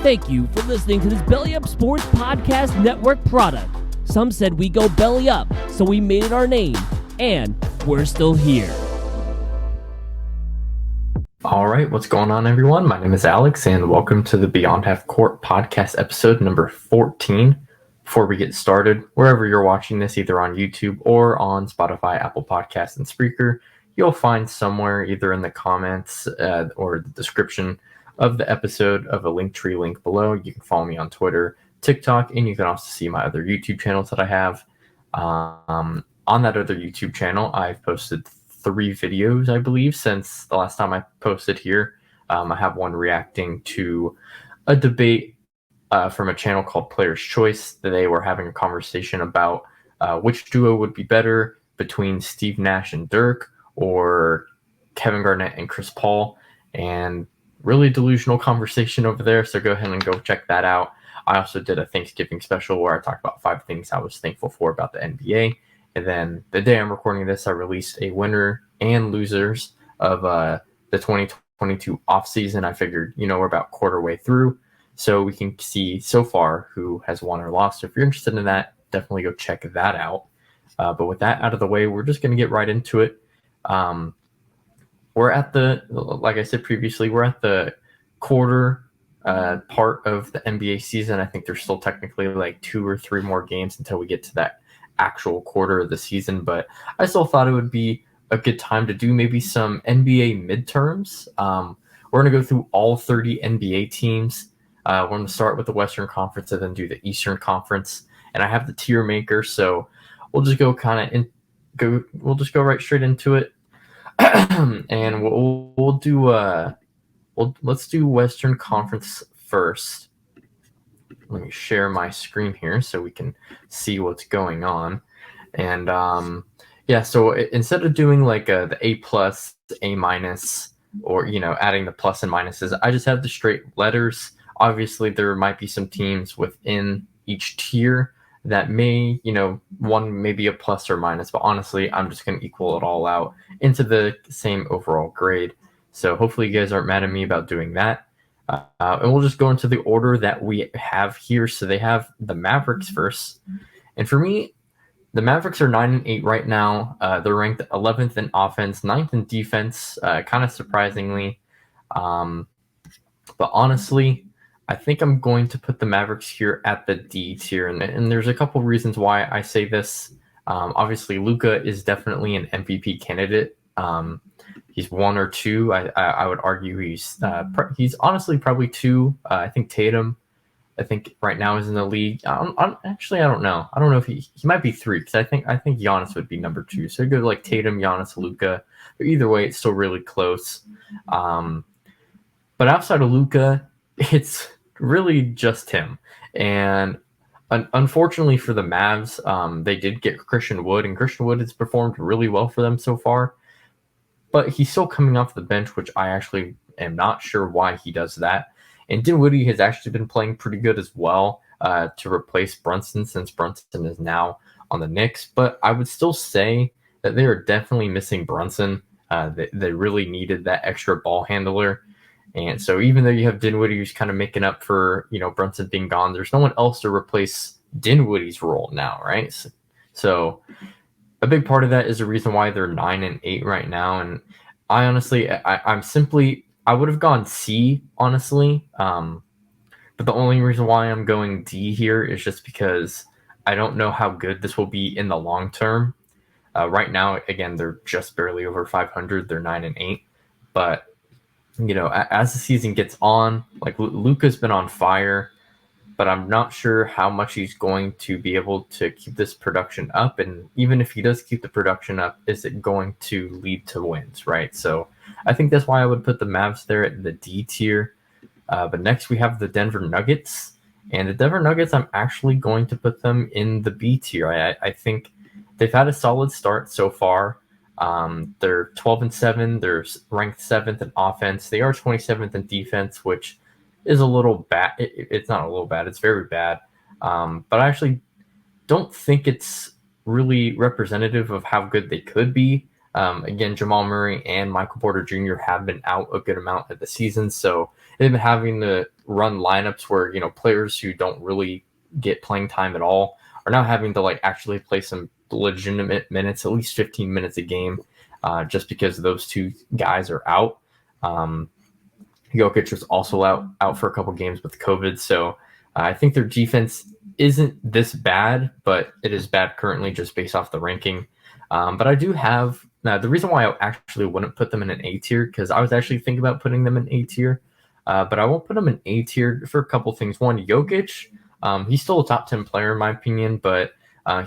Thank you for listening to this Belly Up Sports Podcast Network product. Some said we go belly up, so we made it our name, and we're still here. All right, what's going on, everyone? My name is Alex, and welcome to the Beyond Half Court podcast episode number 14. Before we get started, wherever you're watching this, either on YouTube or on Spotify, Apple Podcasts, and Spreaker, you'll find somewhere either in the comments or the description of the episode of a Linktree link below. You can follow me on Twitter, TikTok, and you can also see my other YouTube channels that I have. On that other YouTube channel, I've posted 3 videos, I believe, since the last time I posted here. I have one reacting to a debate from a channel called Player's Choice. They were having a conversation about which duo would be better between Steve Nash and Dirk or Kevin Garnett and Chris Paul, and really delusional conversation over there, so go ahead and go check that out. I also did a Thanksgiving special where I talked about 5 things I was thankful for about the NBA. And then the day I'm recording this, I released a winner and losers of the 2022 offseason. I figured, we're about quarter way through, so we can see so far who has won or lost. So if you're interested in that, definitely go check that out. But with that out of the way, we're just going to get right into it. We're at like I said previously, we're at the quarter part of the NBA season. I think there's still technically like 2 or 3 more games until we get to that actual quarter of the season, but I still thought it would be a good time to do maybe some NBA midterms. We're going to go through all 30 NBA teams. We're going to start with the Western Conference and then do the Eastern Conference. And I have the tier maker, so we'll just go we'll just go right straight into it. And let's do Western Conference first. Let me share my screen here so we can see what's going on. And so instead of doing like the A+, A-, or adding the plus and minuses, I just have the straight letters. Obviously there might be some teams within each tier that may, one may be a plus or minus, but honestly, I'm just going to equal it all out into the same overall grade. So hopefully you guys aren't mad at me about doing that. And we'll just go into the order that we have here. So they have the Mavericks first. And for me, the Mavericks are 9-8 right now. They're ranked 11th in offense, 9th in defense, kind of surprisingly. But honestly, I think I'm going to put the Mavericks here at the D tier. And there's a couple reasons why I say this. Obviously, Luka is definitely an MVP candidate. He's 1 or 2. I would argue he's honestly probably 2. I think Tatum, right now is in the league. Actually, I don't know. I don't know if he might be 3, because I think Giannis would be number 2. So go like Tatum, Giannis, Luka. But either way, it's still really close. But outside of Luka, it's really just him. And unfortunately for the Mavs, they did get Christian Wood, and Christian Wood has performed really well for them so far. But he's still coming off the bench, which I actually am not sure why he does that. And Dinwiddie has actually been playing pretty good as well to replace Brunson, since Brunson is now on the Knicks. But I would still say that they are definitely missing Brunson. They really needed that extra ball handler. And so even though you have Dinwiddie who's kind of making up for, Brunson being gone, there's no one else to replace Dinwiddie's role now, right? So a big part of that is the reason why they're 9-8 right now. And I honestly, I would have gone C, honestly. But the only reason why I'm going D here is just because I don't know how good this will be in the long term. Right now, again, they're just barely over 500. They're 9-8. But, as the season gets on, like Luka's been on fire, but I'm not sure how much he's going to be able to keep this production up. And even if he does keep the production up, is it going to lead to wins, right? So I think that's why I would put the Mavs there at the D tier. But next we have the Denver Nuggets. And the Denver Nuggets, I'm actually going to put them in the B tier. I think they've had a solid start so far. They're 12-7. They're ranked 7th in offense. They are 27th in defense, which is a little bad. It's not a little bad. It's very bad. But I actually don't think it's really representative of how good they could be. Again, Jamal Murray and Michael Porter Jr. have been out a good amount of the season, so they've been having to run lineups where, players who don't really get playing time at all are now having to like actually play some legitimate minutes, at least 15 minutes a game, just because those two guys are out. Jokic was also out for a couple games with COVID, so I think their defense isn't this bad, but it is bad currently just based off the ranking. But I do have the reason why I actually wouldn't put them in an A tier, because I was actually thinking about putting them in A tier, but I won't put them in A tier for a couple things. One, Jokic, he's still a top 10 player in my opinion, but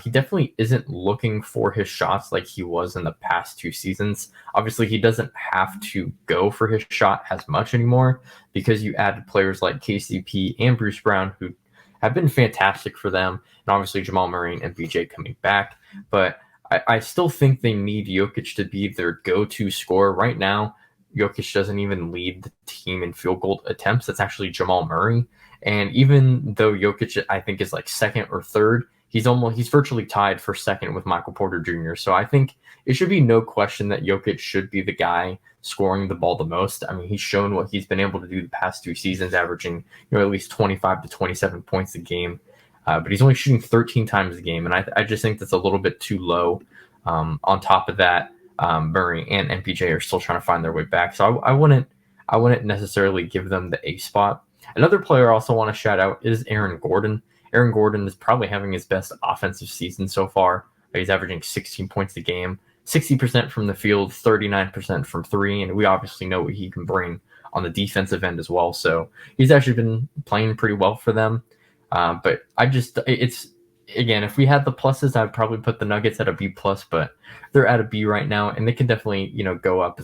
he definitely isn't looking for his shots like he was in the past 2 seasons. Obviously, he doesn't have to go for his shot as much anymore because you added players like KCP and Bruce Brown, who have been fantastic for them, and obviously Jamal Murray and MPJ coming back. But I still think they need Jokic to be their go-to scorer. Right now, Jokic doesn't even lead the team in field goal attempts. That's actually Jamal Murray. And even though Jokic, I think, is like second or third, he's virtually tied for second with Michael Porter Jr. So I think it should be no question that Jokic should be the guy scoring the ball the most. I mean, he's shown what he's been able to do the past 2 seasons, averaging at least 25 to 27 points a game. But he's only shooting 13 times a game, and I just think that's a little bit too low. On top of that, Murray and MPJ are still trying to find their way back, so I wouldn't necessarily give them the A spot. Another player I also want to shout out is Aaron Gordon. Aaron Gordon is probably having his best offensive season so far. He's averaging 16 points a game, 60% from the field, 39% from three, and we obviously know what he can bring on the defensive end as well. So he's actually been playing pretty well for them. But again, if we had the pluses, I'd probably put the Nuggets at a B plus, but they're at a B right now, and they can definitely, go up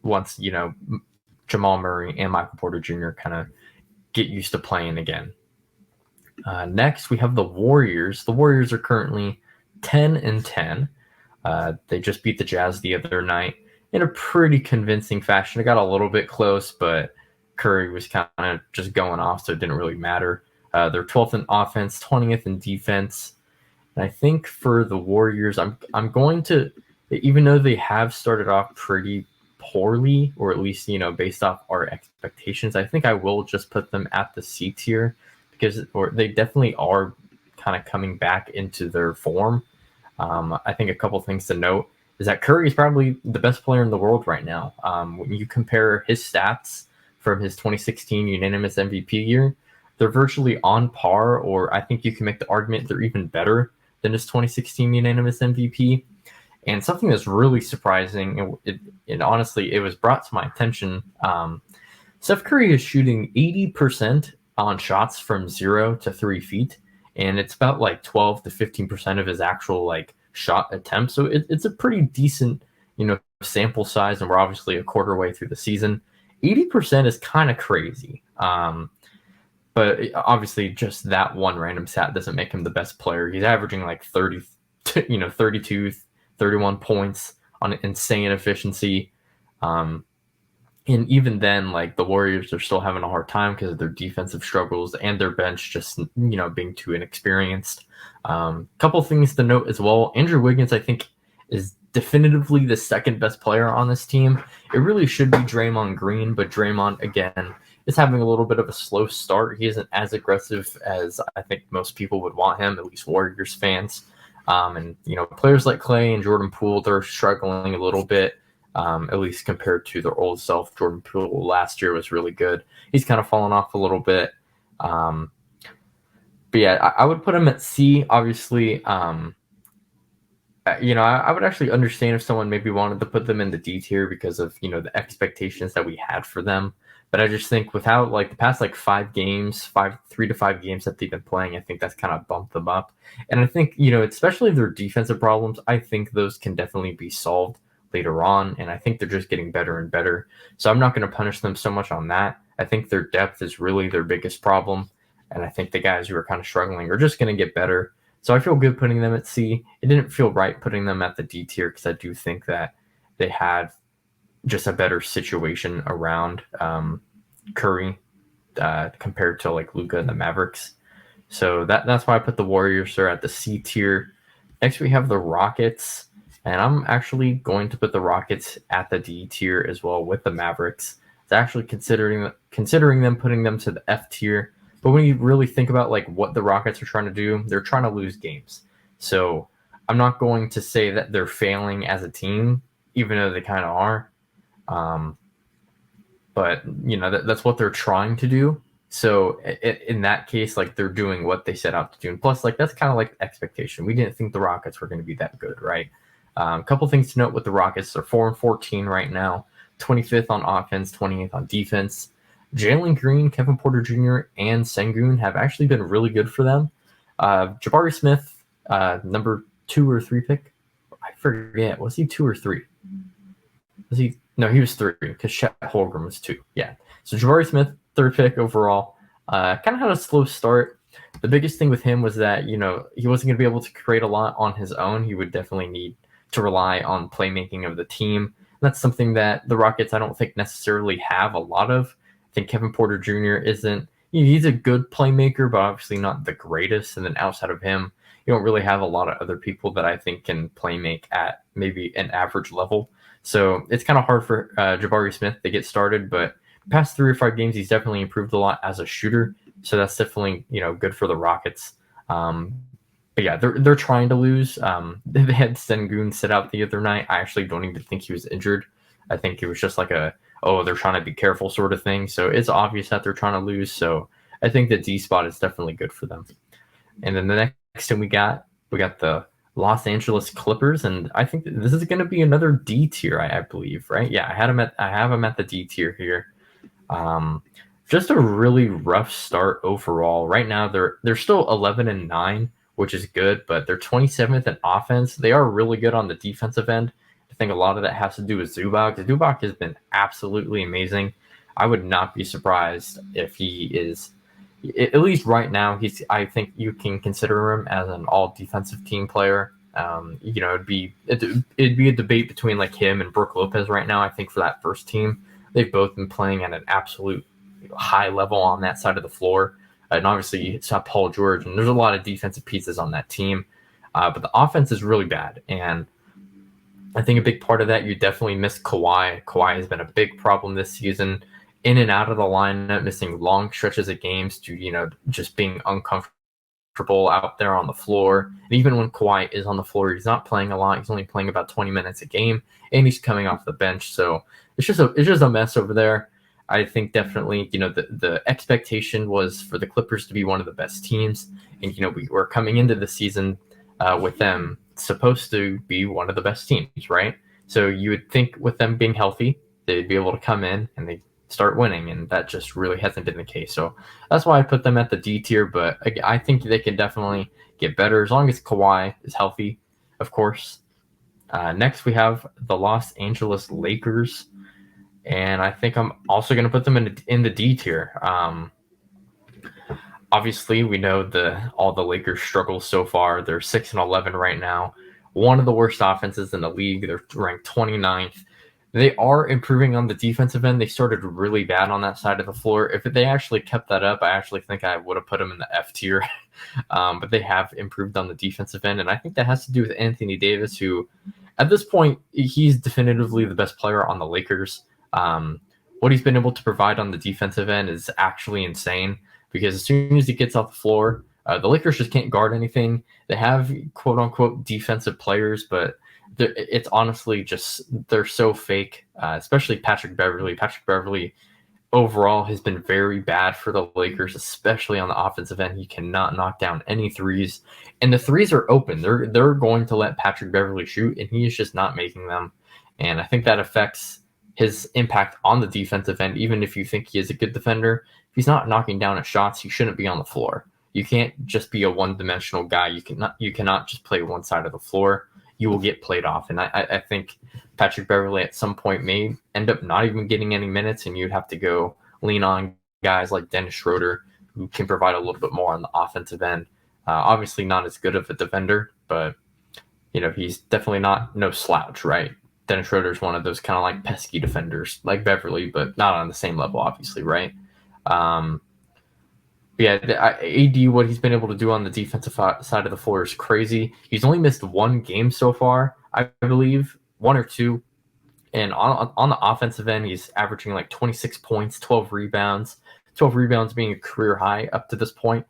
once, Jamal Murray and Michael Porter Jr. kind of get used to playing again. Next, we have the Warriors. The Warriors are currently 10-10. They just beat the Jazz the other night in a pretty convincing fashion. It got a little bit close, but Curry was kind of just going off, so it didn't really matter. They're 12th in offense, 20th in defense. And I think for the Warriors, I'm going to, even though they have started off pretty poorly, or at least, based off our expectations, I think I will just put them at the C tier because they definitely are kind of coming back into their form. I think a couple things to note is that Curry is probably the best player in the world right now. When you compare his stats from his 2016 unanimous MVP year, they're virtually on par, or I think you can make the argument they're even better than his 2016 unanimous MVP. And something that's really surprising, and honestly, it was brought to my attention, Steph Curry is shooting 80% on shots from 0 to 3 feet, and it's about like 12 to 15% of his actual like shot attempts. So it's a pretty decent, sample size, and we're obviously a quarter way through the season. 80% is kind of crazy. But obviously just that one random stat doesn't make him the best player. He's averaging like 32, 31 points on insane efficiency. And even then, like the Warriors are still having a hard time because of their defensive struggles and their bench just, being too inexperienced. Couple things to note as well. Andrew Wiggins, I think, is definitively the second best player on this team. It really should be Draymond Green, but Draymond, again, is having a little bit of a slow start. He isn't as aggressive as I think most people would want him, at least Warriors fans. And, players like Clay and Jordan Poole, they're struggling a little bit, at least compared to their old self. Jordan Poole last year was really good. He's kind of fallen off a little bit. But yeah, I would put him at C, obviously. I would actually understand if someone maybe wanted to put them in the D tier because of, the expectations that we had for them. But I just think without like the past like 3 to 5 games that they've been playing, I think that's kind of bumped them up. And I think, especially their defensive problems, I think those can definitely be solved later on. And I think they're just getting better and better. So I'm not going to punish them so much on that. I think their depth is really their biggest problem. And I think the guys who are kind of struggling are just going to get better. So I feel good putting them at C. It didn't feel right putting them at the D tier because I do think that they had just a better situation around Curry compared to like Luka and the Mavericks. So that's why I put the Warriors are at the C tier. Next we have the Rockets, and I'm actually going to put the Rockets at the D tier as well with the Mavericks. is actually considering them, putting them to the F tier. But when you really think about like what the Rockets are trying to do, they're trying to lose games. So I'm not going to say that they're failing as a team, even though they kind of are. But that's what they're trying to do. So in that case, like they're doing what they set out to do. And plus, like that's kind of like expectation. We didn't think the Rockets were going to be that good, right? A couple things to note with the Rockets: they're 4-14 right now, 25th on offense, 28th on defense. Jalen Green, Kevin Porter Jr., and Sengun have actually been really good for them. Jabari Smith, number 2 or 3 pick. I forget. Was he 2 or 3? Was he? No, he was 3 because Chet Holmgren was 2. Yeah. So Jabari Smith, 3rd pick overall. Kind of had a slow start. The biggest thing with him was that, he wasn't going to be able to create a lot on his own. He would definitely need to rely on playmaking of the team. And that's something that the Rockets, I don't think, necessarily have a lot of. I think Kevin Porter Jr. isn't. He's a good playmaker, but obviously not the greatest. And then outside of him, you don't really have a lot of other people that I think can playmake at maybe an average level. So it's kind of hard for Jabari Smith to get started, but past 3 or 5 games, he's definitely improved a lot as a shooter. So that's definitely, good for the Rockets. But yeah, they're trying to lose. They had Sengun sit out the other night. I actually don't even think he was injured. I think it was just like they're trying to be careful sort of thing. So it's obvious that they're trying to lose. So I think the D spot is definitely good for them. And then the next thing we got the Los Angeles Clippers, and I think this is going to be another D tier, I believe, right? Yeah, I have them at the D tier here. Just a really rough start overall. Right now, they're still 11-9, which is good, but they're 27th in offense. They are really good on the defensive end. I think a lot of that has to do with Zubac. Zubac has been absolutely amazing. I would not be surprised if he is, at least right now, I think you can consider him as an all defensive team player. It'd be a debate between like him and Brook Lopez right now. I think for that first team, they've both been playing at an absolute high level on that side of the floor. And obviously it's not Paul George, and there's a lot of defensive pieces on that team. But the offense is really bad. And I think a big part of that, you definitely miss Kawhi. Kawhi has been a big problem this season, in and out of the lineup, missing long stretches of games due to, just being uncomfortable out there on the floor. And even when Kawhi is on the floor, he's not playing a lot. He's only playing about 20 minutes a game, and he's coming off the bench. So it's just a mess over there. I think definitely, the expectation was for the Clippers to be one of the best teams. And, we were coming into the season with them supposed to be one of the best teams, right? So you would think with them being healthy, they'd be able to come in and they start winning. And that just really hasn't been the case. So that's why I put them at the D tier. But I think they can definitely get better as long as Kawhi is healthy, of course. Next, we have the Los Angeles Lakers. And I think I'm also going to put them in the D tier. Obviously, we know all the Lakers struggles so far. They're 6-11 right now. One of the worst offenses in the league. They're ranked 29th. They are improving on the defensive end. They started really bad on that side of the floor. If they actually kept that up, I actually think I would have put them in the F tier. But they have improved on the defensive end. And I think that has to do with Anthony Davis, who at this point, he's definitively the best player on the Lakers. What he's been able to provide on the defensive end is actually insane, because as soon as he gets off the floor, the Lakers just can't guard anything. They have quote unquote defensive players, but it's honestly just, they're so fake, especially Patrick Beverley. Patrick Beverley overall has been very bad for the Lakers, especially on the offensive end. He cannot knock down any threes, and the threes are open. They're going to let Patrick Beverley shoot, and he is just not making them. And I think that affects his impact on the defensive end. Even if you think he is a good defender, if he's not knocking down his shots, he shouldn't be on the floor. You can't just be a one-dimensional guy. You cannot just play one side of the floor. You will get played off. And I think Patrick Beverley at some point may end up not even getting any minutes, and you'd have to go lean on guys like Dennis Schroeder, who can provide a little bit more on the offensive end. Obviously not as good of a defender, but he's definitely no slouch, right? Dennis Schroeder is one of those kind of like pesky defenders like Beverley, but not on the same level, obviously, right? AD, what he's been able to do on the defensive side of the floor is crazy. He's only missed one game so far, I believe, 1 or 2. And on the offensive end, he's averaging like 26 points, 12 rebounds. 12 rebounds being a career high up to this point,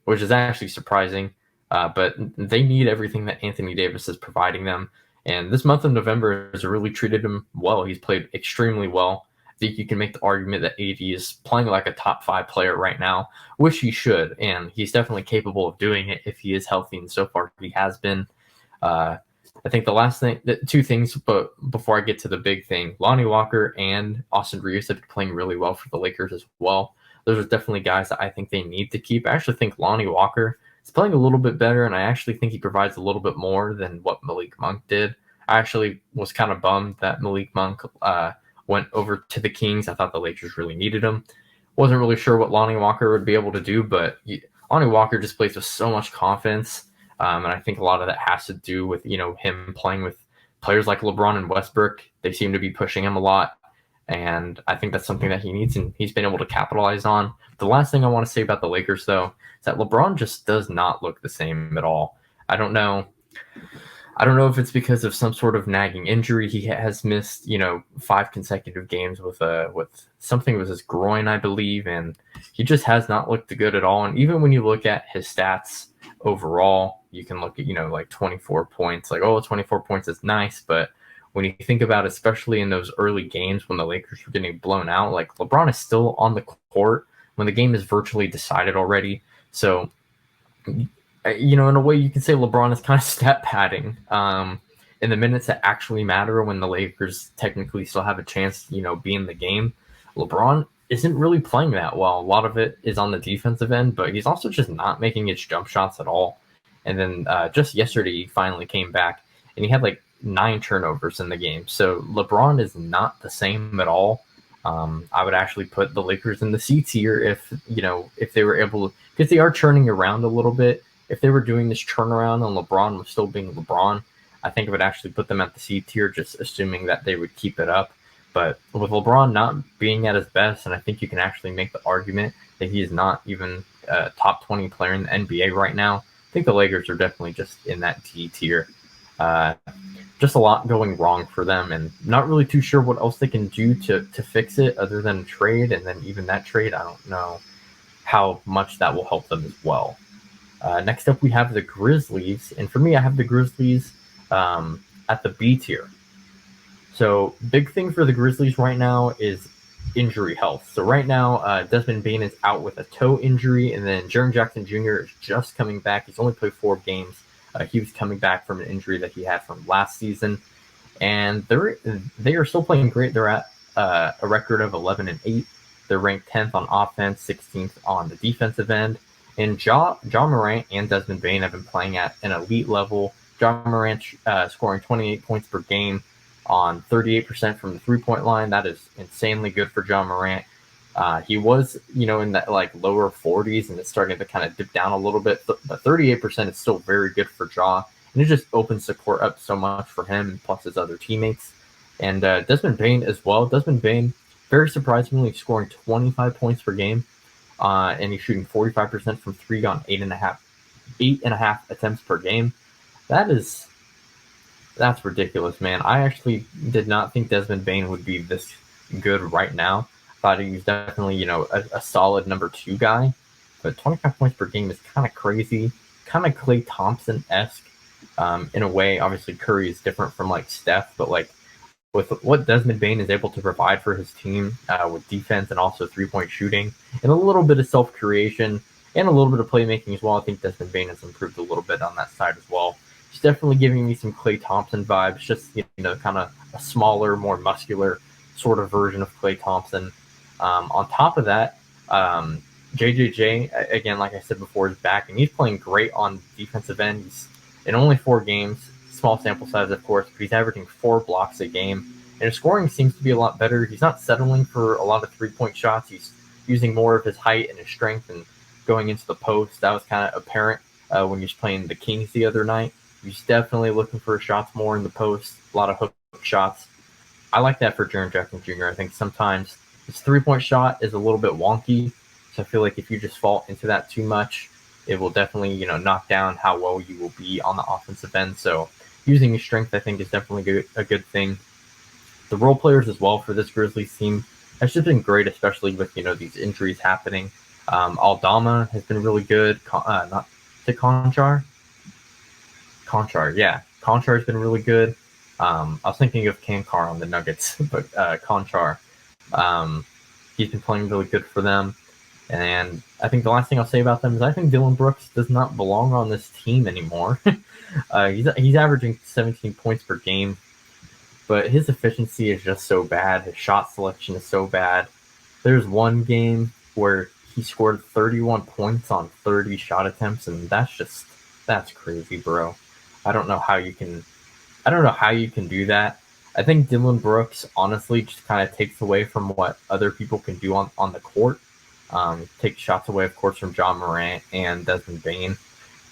which is actually surprising. But they need everything that Anthony Davis is providing them. And this month of November has really treated him well. He's played extremely well. I think you can make the argument that AD is playing like a top 5 player right now, which he should. And he's definitely capable of doing it if he is healthy. And so far, he has been. I think the two things, but before I get to the big thing, Lonnie Walker and Austin Reeves have been playing really well for the Lakers as well. Those are definitely guys that I think they need to keep. I actually think Lonnie Walker is playing a little bit better, and I actually think he provides a little bit more than what Malik Monk did. I actually was kind of bummed that Malik Monk went over to the Kings. I thought the Lakers really needed him. Wasn't really sure what Lonnie Walker would be able to do, but Lonnie Walker just plays with so much confidence. And I think a lot of that has to do with, him playing with players like LeBron and Westbrook. They seem to be pushing him a lot. And I think that's something that he needs, and he's been able to capitalize on. The last thing I want to say about the Lakers, though, is that LeBron just does not look the same at all. I don't know if it's because of some sort of nagging injury. He has missed, 5 consecutive games with something with his groin, I believe, and he just has not looked good at all. And even when you look at his stats overall, you can look at, like 24 points, like, 24 points is nice. But when you think about, especially in those early games when the Lakers were getting blown out, like LeBron is still on the court when the game is virtually decided already. So, in a way you can say LeBron is kind of stat padding in the minutes that actually matter when the Lakers technically still have a chance, be in the game. LeBron isn't really playing that well. A lot of it is on the defensive end, but he's also just not making his jump shots at all. And then just yesterday, he finally came back, and he had like 9 turnovers in the game. So LeBron is not the same at all. I would actually put the Lakers in the C tier if they were able to, because they are churning around a little bit. If they were doing this turnaround and LeBron was still being LeBron, I think it would actually put them at the C tier, just assuming that they would keep it up. But with LeBron not being at his best, and I think you can actually make the argument that he is not even a top 20 player in the NBA right now, I think the Lakers are definitely just in that D tier. Just a lot going wrong for them, and not really too sure what else they can do to fix it other than trade. And then even that trade, I don't know how much that will help them as well. Next up, we have the Grizzlies. And for me, I have the Grizzlies at the B tier. So big thing for the Grizzlies right now is injury health. So right now, Desmond Bane is out with a toe injury, and then Jaren Jackson Jr. is just coming back. He's only played 4 games. He was coming back from an injury that he had from last season. And they are still playing great. They're at a record of 11-8. They're ranked 10th on offense, 16th on the defensive end. And Ja Morant and Desmond Bane have been playing at an elite level. Ja Morant scoring 28 points per game on 38% from the three-point line. That is insanely good for Ja Morant. He was, in that like lower 40s, and it's starting to kind of dip down a little bit. But 38% is still very good for Ja, and it just opens the court up so much for him, plus his other teammates. And Desmond Bane as well. Desmond Bane, very surprisingly, scoring 25 points per game, and he's shooting 45% from 3 on 8.5 attempts per game. That's ridiculous, man. I actually did not think Desmond Bane would be this good right now. Thought he was definitely, a solid number 2 guy. But 25 points per game is kind of crazy. Kind of Klay Thompson-esque in a way. Obviously, Curry is different from, like, Steph. But, like, with what Desmond Bane is able to provide for his team with defense and also three-point shooting and a little bit of self-creation and a little bit of playmaking as well, I think Desmond Bane has improved a little bit on that side as well. He's definitely giving me some Klay Thompson vibes, just, kind of a smaller, more muscular sort of version of Klay Thompson. On top of that, JJJ, again, like I said before, is back, and he's playing great on defensive end. He's in only 4 games, small sample size, of course, but he's averaging 4 blocks a game, and his scoring seems to be a lot better. He's not settling for a lot of three-point shots. He's using more of his height and his strength and going into the post. That was kind of apparent when he was playing the Kings the other night. He's definitely looking for shots more in the post, a lot of hook shots. I like that for Jaren Jackson Jr. I think sometimes his three-point shot is a little bit wonky, so I feel like if you just fall into that too much, it will definitely, knock down how well you will be on the offensive end. So using his strength, I think, is definitely a good thing. The role players as well for this Grizzlies team has just been great, especially with these injuries happening. Aldama has been really good. Not to Conchar. Conchar, yeah, Conchar has been really good. I was thinking of Kankar on the Nuggets, but Conchar, um, he's been playing really good for them. And I think the last thing I'll say about them is I think Dylan Brooks does not belong on this team anymore. He's averaging 17 points per game, but his efficiency is just so bad. His shot selection is so bad. There's one game where he scored 31 points on 30 shot attempts, and that's crazy, bro. I don't know how you can do that. I think Dylan Brooks honestly just kind of takes away from what other people can do on the court. Takes shots away, of course, from John Morant and Desmond Bane.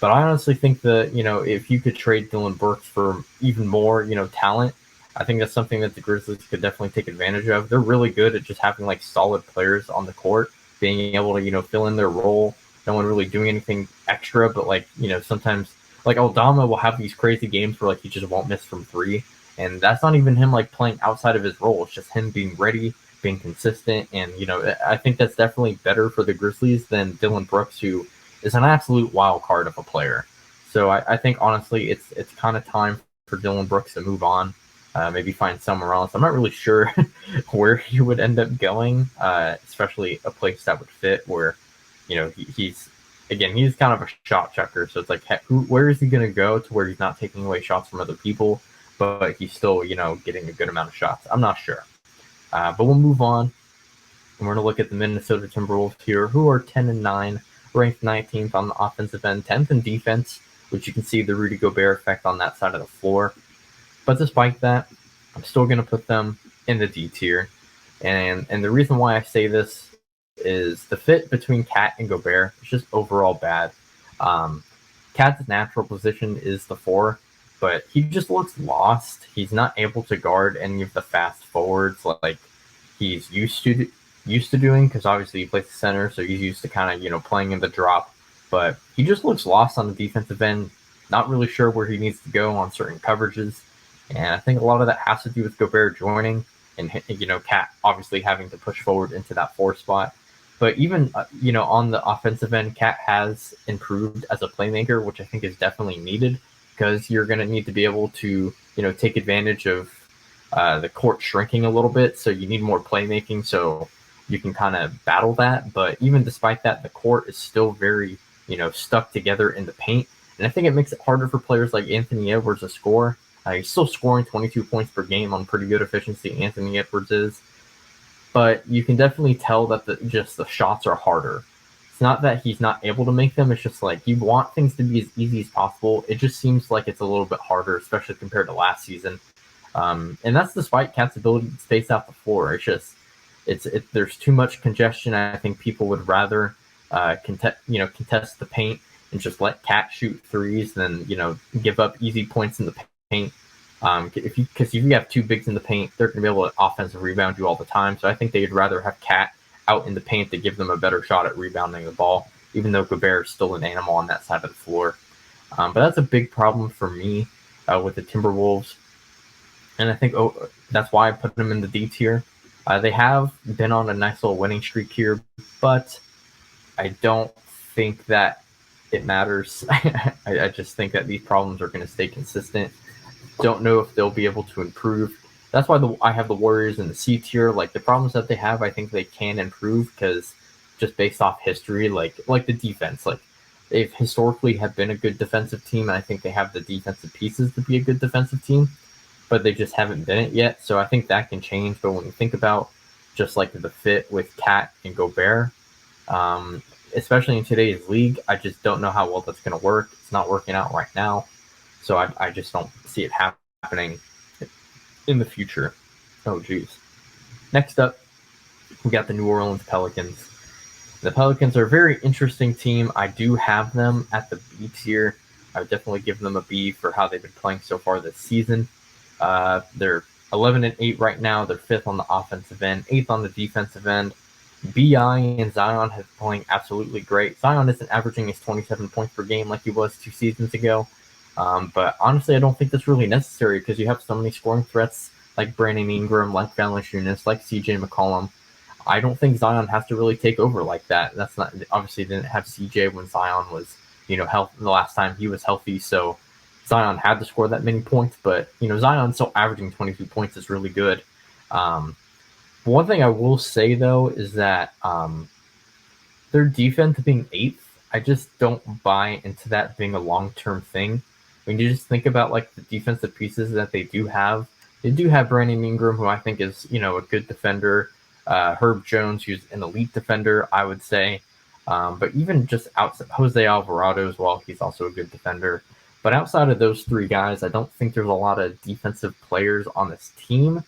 But I honestly think that, if you could trade Dylan Brooks for even more, talent, I think that's something that the Grizzlies could definitely take advantage of. They're really good at just having like solid players on the court, being able to, fill in their role. No one really doing anything extra, but sometimes like Aldama will have these crazy games where like he just won't miss from three. And that's not even him like playing outside of his role. It's just him being ready, being consistent. And, I think that's definitely better for the Grizzlies than Dylan Brooks, who is an absolute wild card of a player. So I think honestly, it's kind of time for Dylan Brooks to move on. Maybe find somewhere else. I'm not really sure where he would end up going, especially a place that would fit where, he's kind of a shot checker. So it's like, where is he going to go to where he's not taking away shots from other people, but he's still, getting a good amount of shots? I'm not sure. But we'll move on. And we're going to look at the Minnesota Timberwolves here, who are 10-9, ranked 19th on the offensive end, 10th in defense, which you can see the Rudy Gobert effect on that side of the floor. But despite that, I'm still going to put them in the D tier. And the reason why I say this is the fit between Cat and Gobert is just overall bad. Cat's natural position is the 4, but he just looks lost. He's not able to guard any of the fast forwards like he's used to doing, because obviously he plays the center, so he's used to kind of, playing in the drop. But he just looks lost on the defensive end, not really sure where he needs to go on certain coverages. And I think a lot of that has to do with Gobert joining and, Cat obviously having to push forward into that 4 spot. But even, on the offensive end, Cat has improved as a playmaker, which I think is definitely needed, because you're going to need to be able to, take advantage of the court shrinking a little bit. So you need more playmaking so you can kind of battle that. But even despite that, the court is still very, stuck together in the paint. And I think it makes it harder for players like Anthony Edwards to score. He's still scoring 22 points per game on pretty good efficiency, Anthony Edwards is. But you can definitely tell that the shots are harder. It's not that he's not able to make them. It's just like you want things to be as easy as possible. It just seems like it's a little bit harder, especially compared to last season. And that's despite Cat's ability to space out the floor. It's just there's too much congestion. I think people would rather contest the paint and just let Cat shoot threes than give up easy points in the paint. Because if you have 2 bigs in the paint, they're going to be able to offensive rebound you all the time. So I think they'd rather have Cat out in the paint to give them a better shot at rebounding the ball, even though Gobert is still an animal on that side of the floor. But that's a big problem for me with the Timberwolves. And I think that's why I put them in the D tier. They have been on a nice little winning streak here, but I don't think that it matters. I just think that these problems are going to stay consistent. Don't know if they'll be able to improve. That's why I have the Warriors in the C tier. Like the problems that they have, I think they can improve, because just based off history, like the defense, like they've historically have been a good defensive team, and I think they have the defensive pieces to be a good defensive team, but they just haven't been it yet. So I think that can change. But when you think about just like the fit with Cat and Gobert, especially in today's league, I just don't know how well that's going to work. It's not working out right now. So I just don't see it happening in the future. Oh, geez. Next up, we got the New Orleans Pelicans. The Pelicans are a very interesting team. I do have them at the B tier. I would definitely give them a B for how they've been playing so far this season. They're 11-8 right now. They're 5th on the offensive end, 8th on the defensive end. BI and Zion have been playing absolutely great. Zion isn't averaging his 27 points per game like he was 2 seasons ago. But honestly, I don't think that's really necessary, because you have so many scoring threats like Brandon Ingram, like Valanciunas, like CJ McCollum. I don't think Zion has to really take over like that. That's not obviously didn't have CJ when Zion was, health the last time he was healthy. So Zion had to score that many points, but Zion still averaging 22 points is really good. One thing I will say though is that their defense being eighth, I just don't buy into that being a long-term thing. When you just think about like the defensive pieces that they do have Brandon Ingram, who I think is a good defender. Herb Jones, who's an elite defender, I would say. But even just outside Jose Alvarado as well, he's also a good defender. But outside of those three guys, I don't think there's a lot of defensive players on this team.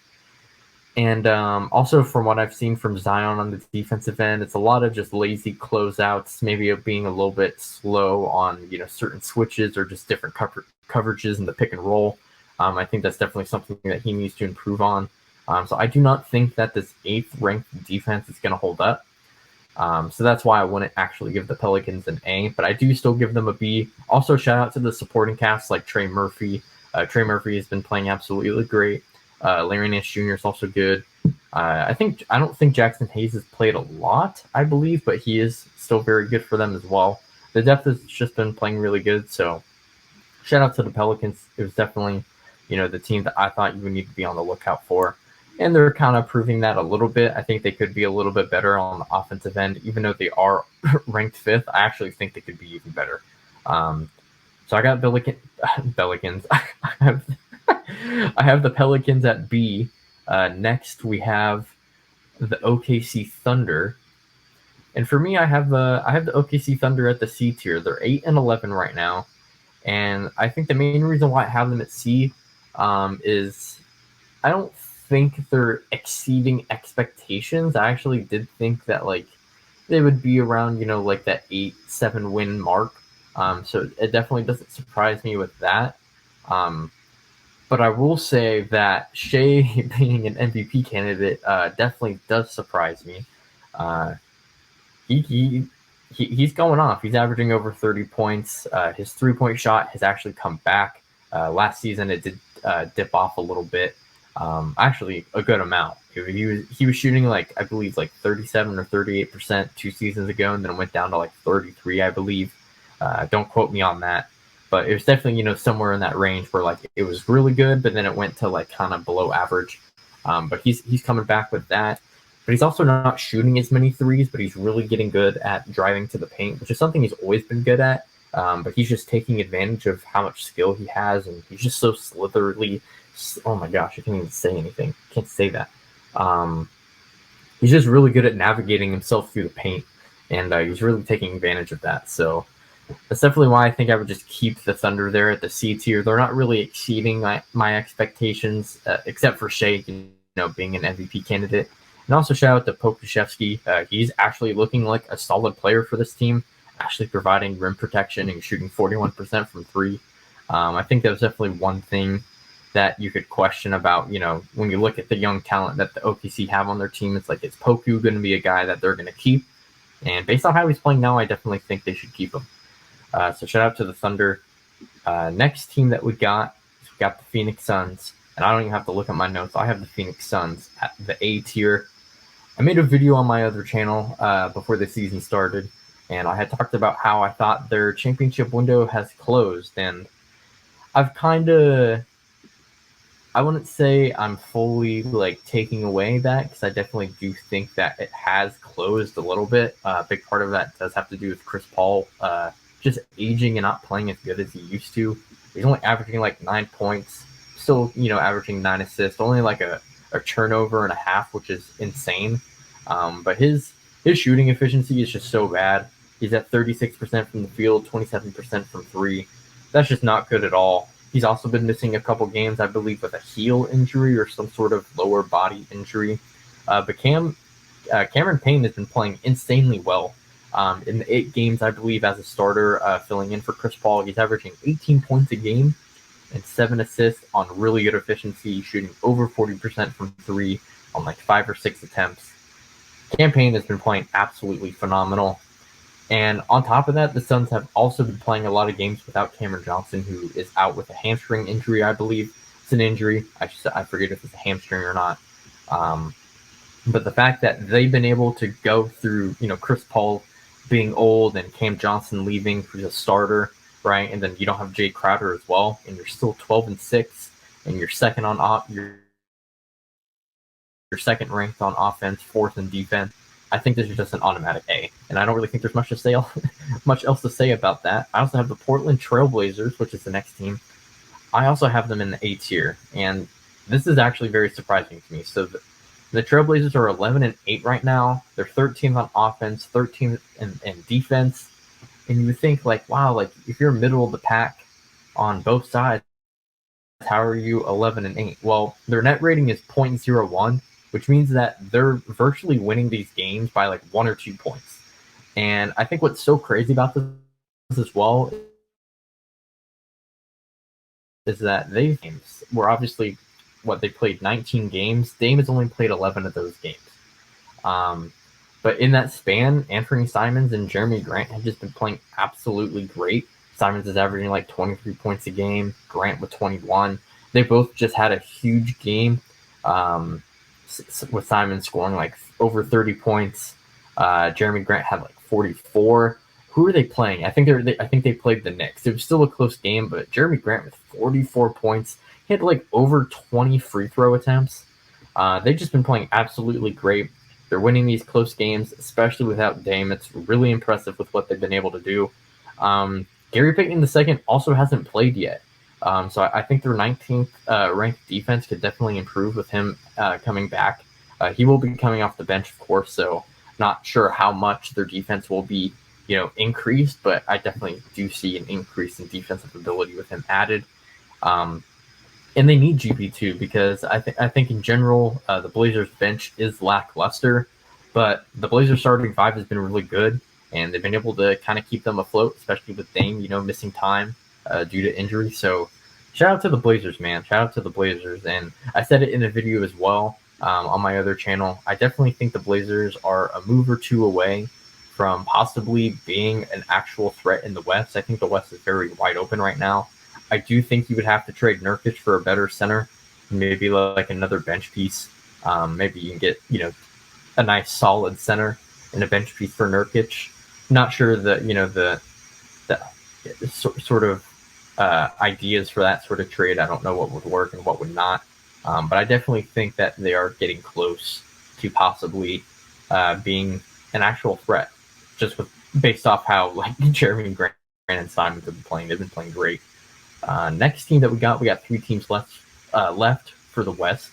And also from what I've seen from Zion on the defensive end, it's a lot of just lazy closeouts, maybe being a little bit slow on certain switches or just different coverages in the pick and roll. I think that's definitely something that he needs to improve on. So I do not think that this 8th ranked defense is going to hold up. So that's why I wouldn't actually give the Pelicans an A, but I do still give them a B. Also, shout out to the supporting cast like Trey Murphy. Trey Murphy has been playing absolutely great. Larry Nance Jr. is also good. I don't think Jackson Hayes has played a lot, I believe, but he is still very good for them as well. The depth has just been playing really good. So shout out to the Pelicans. It was definitely, the team that I thought you would need to be on the lookout for. And they're kind of proving that a little bit. I think they could be a little bit better on the offensive end, even though they are ranked 5th. I actually think they could be even better. So I got Pelicans. I have the Pelicans at B. Next, we have the OKC Thunder, and for me, I have the OKC Thunder at the C tier. They're 8-11 right now, and I think the main reason why I have them at C is I don't think they're exceeding expectations. I actually did think that they would be around like that 8-7 win mark. So it definitely doesn't surprise me with that. But I will say that Shea being an MVP candidate definitely does surprise me. He's going off. He's averaging over 30 points. His 3-point shot has actually come back. Last season it did dip off a little bit. Actually a good amount. He was shooting I believe 37 or 38% 2 seasons ago, and then it went down to 33, I believe. Don't quote me on that. But it was definitely, somewhere in that range where it was really good, but then it went to kind of below average. But he's coming back with that. But he's also not shooting as many threes, but he's really getting good at driving to the paint, which is something he's always been good at. But he's just taking advantage of how much skill he has, and he's just so slithery. Oh my gosh, I can't even say anything. Can't say that. He's just really good at navigating himself through the paint, and he's really taking advantage of that. So that's definitely why I think I would just keep the Thunder there at the C tier. They're not really exceeding my expectations, except for Shea, being an MVP candidate. And also shout out to Pokusevski. He's actually looking like a solid player for this team, actually providing rim protection and shooting 41% from 3. I think that was definitely one thing that you could question about, when you look at the young talent that the OKC have on their team. It's is Poku going to be a guy that they're going to keep? And based on how he's playing now, I definitely think they should keep him. So shout out to the Thunder. Next team that we got the Phoenix Suns. And I don't even have to look at my notes. I have the Phoenix Suns at the A tier. I made a video on my other channel before the season started, and I had talked about how I thought their championship window has closed. And I've I wouldn't say I'm fully taking away that, because I definitely do think that it has closed a little bit. A big part of that does have to do with Chris Paul just aging and not playing as good as he used to. He's only averaging 9 points, still averaging 9 assists, only a turnover and a half, which is insane. But his shooting efficiency is just so bad. He's at 36% from the field, 27% from 3. That's just not good at all. He's also been missing a couple games, I believe, with a heel injury or some sort of lower body injury. But Cameron Payne has been playing insanely well. In the 8 games, I believe, as a starter, filling in for Chris Paul, he's averaging 18 points a game and 7 assists on really good efficiency, shooting over 40% from 3 on 5 or 6 attempts. Cam Payne has been playing absolutely phenomenal. And on top of that, the Suns have also been playing a lot of games without Cameron Johnson, who is out with a hamstring injury, I believe. an injury. I forget if it's a hamstring or not. But the fact that they've been able to go through, Chris Paul being old and Cam Johnson leaving who's a starter, right? And then you don't have Jay Crowder as well, and you're still 12-6, and you're second on you're second ranked on offense, fourth in defense. I think this is just an automatic A, and I don't really think there's much else to say about that. I also have the Portland Trailblazers, which is the next team. I also have them in the A tier, and this is actually very surprising to me. So the Trailblazers are 11-8 right now. They're 13th on offense, 13th in defense, and you would think like, wow, like if you're middle of the pack on both sides, how are you 11-8? Well, their net rating is 0.01, which means that they're virtually winning these games by like 1 or 2 points. And I think what's so crazy about this as well is that they were obviously they played 19 games. Dame has only played 11 of those games. But in that span, Anthony Simons and Jeremy Grant have just been playing absolutely great. Simons is averaging like 23 points a game, Grant with 21. They both just had a huge game, with Simons scoring like over 30 points. Jeremy Grant had like 44. Who are they playing? I think they played the Knicks. It was still a close game, but Jeremy Grant with 44 points. He had like over 20 free throw attempts. They've just been playing absolutely great. They're winning these close games, especially without Dame. It's really impressive with what they've been able to do. Gary Payton II also hasn't played yet. So I think their 19th ranked defense could definitely improve with him coming back. He will be coming off the bench, of course, so not sure how much their defense will be, increased, but I definitely do see an increase in defensive ability with him added. And they need GP2 because I think in general the Blazers bench is lackluster, but the Blazers starting five has been really good, and they've been able to kind of keep them afloat, especially with Dame, missing time due to injury. So shout out to the Blazers, man. Shout out to the Blazers. And I said it in a video as well on my other channel. I definitely think the Blazers are a move or two away from possibly being an actual threat in the West. I think the West is very wide open right now. I do think you would have to trade Nurkic for a better center, maybe like another bench piece. Maybe you can get, a nice solid center and a bench piece for Nurkic. Not sure that, the sort of ideas for that sort of trade. I don't know what would work and what would not. But I definitely think that they are getting close to possibly being an actual threat, just based off how like Jeremy Grant and Simons have been playing. They've been playing great. Next team that we got 3 teams left for the West,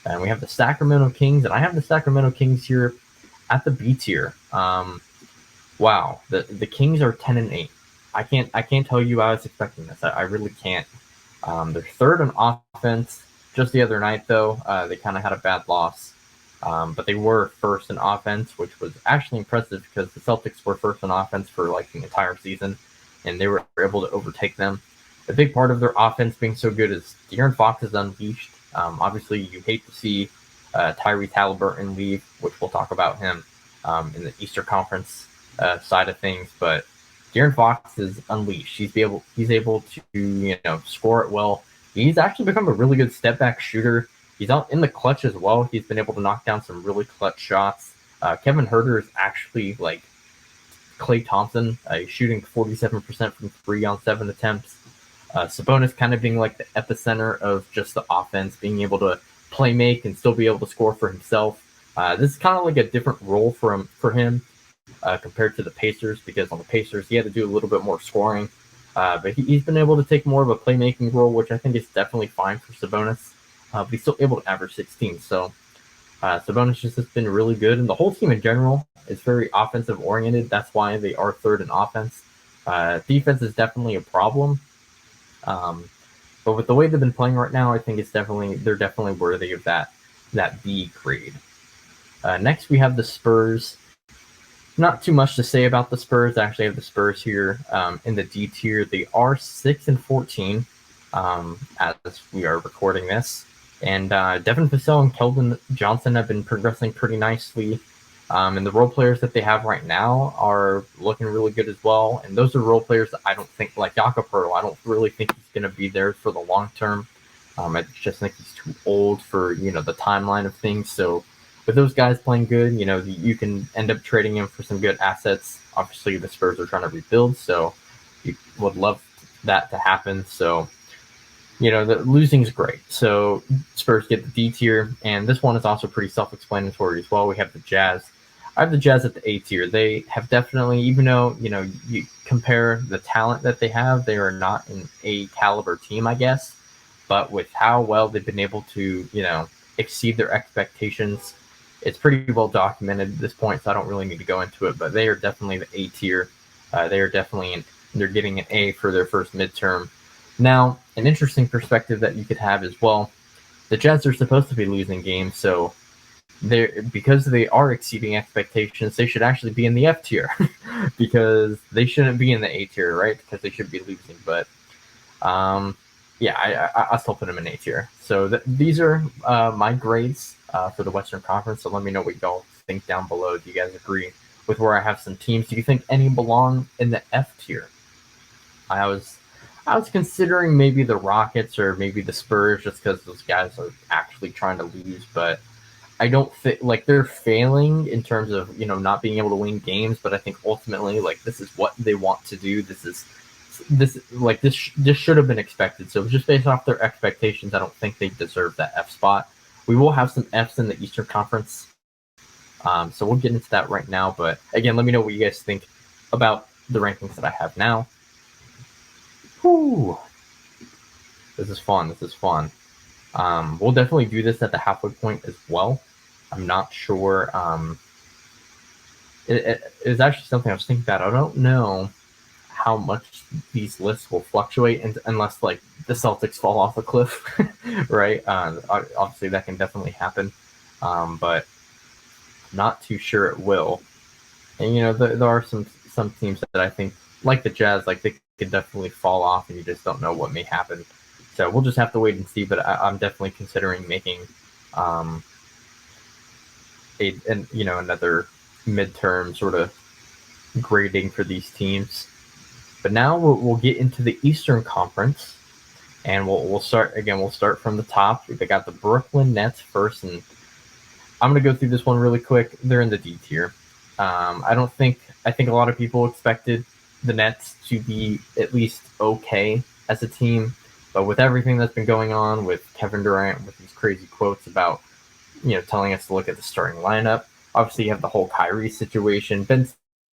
and we have the Sacramento Kings, and I have the Sacramento Kings here at the B tier. Wow, the Kings are 10-8. I can't tell you I was expecting this. I really can't. They're third on offense. Just the other night though, they kind of had a bad loss, but they were first in offense, which was actually impressive because the Celtics were first in offense for like the entire season, and they were able to overtake them. A big part of their offense being so good is De'Aaron Fox is unleashed. Obviously, you hate to see Tyrese Halliburton leave, which we'll talk about him in the Eastern Conference side of things. But De'Aaron Fox is unleashed. He's able to score it well. He's actually become a really good step back shooter. He's out in the clutch as well. He's been able to knock down some really clutch shots. Kevin Huerter is actually like Klay Thompson. He's shooting 47% from 3 on 7 attempts. Sabonis kind of being like the epicenter of just the offense, being able to play make and still be able to score for himself. This is kind of like a different role for him compared to the Pacers, because on the Pacers he had to do a little bit more scoring, but he's been able to take more of a playmaking role, which I think is definitely fine for Sabonis. But he's still able to average 16. So Sabonis just has been really good, and the whole team in general is very offensive oriented. That's why they are third in offense. Defense is definitely a problem. But with the way they've been playing right now, I think they're definitely worthy of that B grade. Next, we have the Spurs. Not too much to say about the Spurs. I actually have the Spurs here in the D tier. They are 6-14 as we are recording this. And Devin Vassell and Keldon Johnson have been progressing pretty nicely. And the role players that they have right now are looking really good as well. And those are role players that I don't think, like Jakob Poeltl, I don't really think he's going to be there for the long term. I just think he's too old for the timeline of things. So with those guys playing good, you can end up trading him for some good assets. Obviously, the Spurs are trying to rebuild, so you would love that to happen. So the losing is great. So Spurs get the D tier, and this one is also pretty self-explanatory as well. We have the Jazz. I have the Jazz at the A tier. They have definitely, even though you compare the talent that they have, they are not an A caliber team, I guess. But with how well they've been able to, exceed their expectations, it's pretty well documented at this point. So I don't really need to go into it. But they are definitely the A tier. They are definitely they're getting an A for their first midterm. Now, an interesting perspective that you could have as well, the Jazz are supposed to be losing games, so because they are exceeding expectations, they should actually be in the F tier because they shouldn't be in the A tier, right? Because they should be losing. But yeah, I still put them in A tier. So these are my grades for the Western Conference. So let me know what y'all think down below. Do you guys agree with where I have some teams? Do you think any belong in the F tier? I was considering maybe the Rockets or maybe the Spurs just because those guys are actually trying to lose, but I don't think they're failing in terms of not being able to win games. But I think ultimately this is what they want to do. This should have been expected. So just based off their expectations, I don't think they deserve that F spot. We will have some Fs in the Eastern Conference, so we'll get into that right now. But again, let me know what you guys think about the rankings that I have now. Whew. This is fun. We'll definitely do this at the halfway point as well. I'm not sure. It is actually something I was thinking about. I don't know how much these lists will fluctuate unless the Celtics fall off a cliff, right? Obviously, that can definitely happen, but not too sure it will. And there are some teams that I think, like the Jazz, they could definitely fall off, and you just don't know what may happen. So we'll just have to wait and see. But I'm definitely considering making another midterm sort of grading for these teams. But now we'll get into the Eastern Conference, and we'll start again. We'll start from the top. They got the Brooklyn Nets first, and I'm gonna go through this one really quick. They're in the D tier. I think a lot of people expected the Nets to be at least okay as a team, but with everything that's been going on with Kevin Durant, with these crazy quotes about telling us to look at the starting lineup. Obviously, you have the whole Kyrie situation. Ben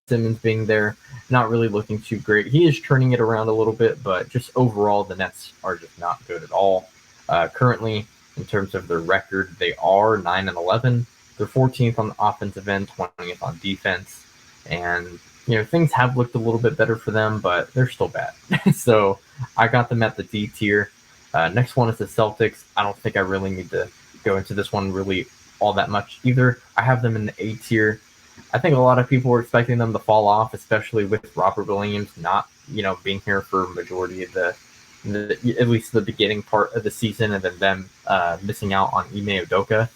Simmons being there, not really looking too great. He is turning it around a little bit, but just overall, the Nets are just not good at all. Currently, in terms of their record, they are 9-11. They're 14th on the offensive end, 20th on defense, and things have looked a little bit better for them, but they're still bad. So I got them at the D tier. Next one is the Celtics. I don't think I really need to go into this one really all that much either. I have them in the A tier. I think a lot of people were expecting them to fall off, especially with Robert Williams not, being here for a majority of the at least the beginning part of the season, and then them missing out on Ime Udoka.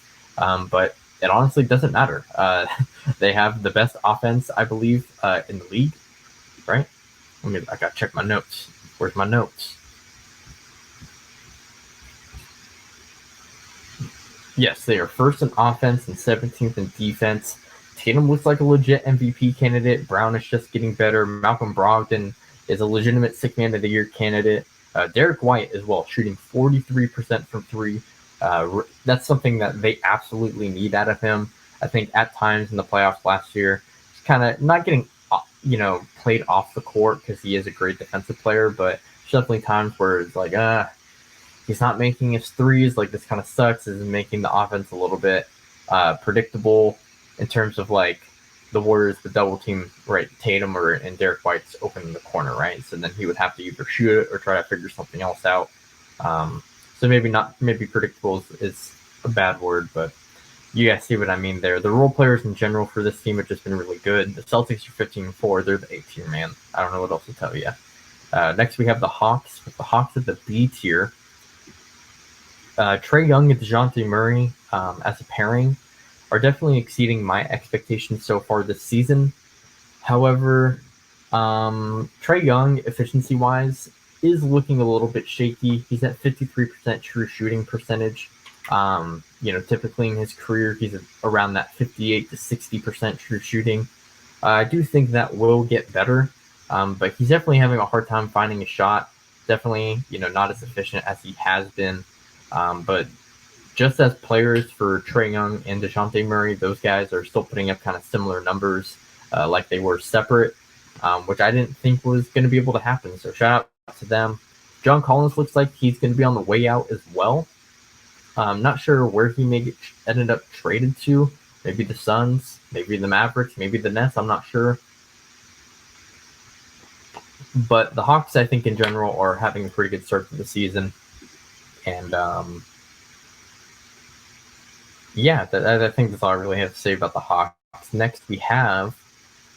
But it honestly doesn't matter. They have the best offense, I believe, in the league, right? I gotta check my notes. Where's my notes? Yes, they are first in offense and 17th in defense. Tatum looks like a legit MVP candidate. Brown is just getting better. Malcolm Brogdon is a legitimate Sixth Man of the Year candidate. Derek White as well, shooting 43% from three. That's something that they absolutely need out of him. I think at times in the playoffs last year, he's kind of not getting, played off the court because he is a great defensive player, but there's definitely times where it's he's not making his threes. This kind of sucks. This is making the offense a little bit predictable in terms of the Warriors, the double team, right? Tatum and Derek White's open in the corner, right? So then he would have to either shoot it or try to figure something else out. So maybe predictable is a bad word, but you guys see what I mean there. The role players in general for this team have just been really good. The Celtics are 15-4. They're the A tier, man. I don't know what else to tell you. Next, we have the Hawks. With the Hawks at the B tier. Trae Young and DeJounte Murray as a pairing are definitely exceeding my expectations so far this season. However, Trae Young, efficiency-wise, is looking a little bit shaky. He's at 53% true shooting percentage. Typically in his career, he's around that 58 to 60% true shooting. I do think that will get better, but he's definitely having a hard time finding a shot. Definitely, not as efficient as he has been. But just as players for Trae Young and DeJounte Murray, those guys are still putting up kind of similar numbers like they were separate, which I didn't think was going to be able to happen. So shout out to them. John Collins looks like he's going to be on the way out as well. I'm not sure where he ended up traded to. Maybe the Suns, maybe the Mavericks, maybe the Nets. I'm not sure. But the Hawks, I think in general, are having a pretty good start to the season. And I think that's all I really have to say about the Hawks. Next, we have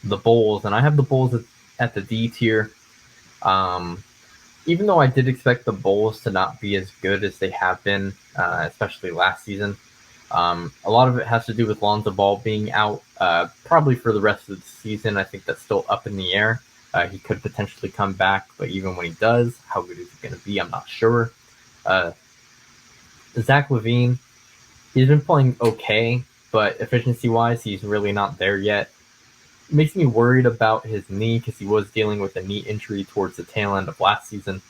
the Bulls, and I have the Bulls at the D tier. Even though I did expect the Bulls to not be as good as they have been, especially last season, a lot of it has to do with Lonzo Ball being out probably for the rest of the season. I think that's still up in the air. He could potentially come back, but even when he does, how good is he going to be? I'm not sure. Zach LaVine, he's been playing okay, but efficiency-wise, he's really not there yet. It makes me worried about his knee because he was dealing with a knee injury towards the tail end of last season.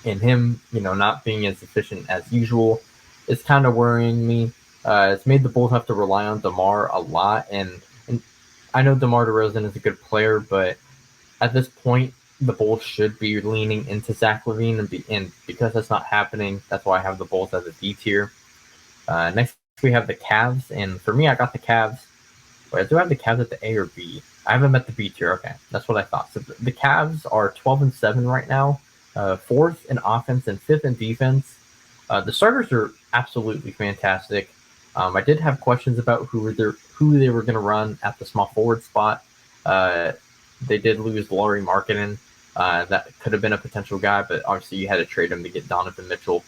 And him, not being as efficient as usual is kind of worrying me. It's made the Bulls have to rely on DeMar a lot, and I know DeMar DeRozan is a good player, but at this point, the Bulls should be leaning into Zach LaVine, and because that's not happening, that's why I have the Bulls as a D tier. Next, we have the Cavs, and for me, I got the Cavs. Wait, do I have the Cavs at the A or B? I have them at the B tier. Okay, that's what I thought. So the Cavs are 12-7 right now, 4th in offense and 5th in defense. The starters are absolutely fantastic. I did have questions about who they were going to run at the small forward spot. They did lose Lauri Markkanen. That could have been a potential guy, but obviously you had to trade him to get Donovan Mitchell.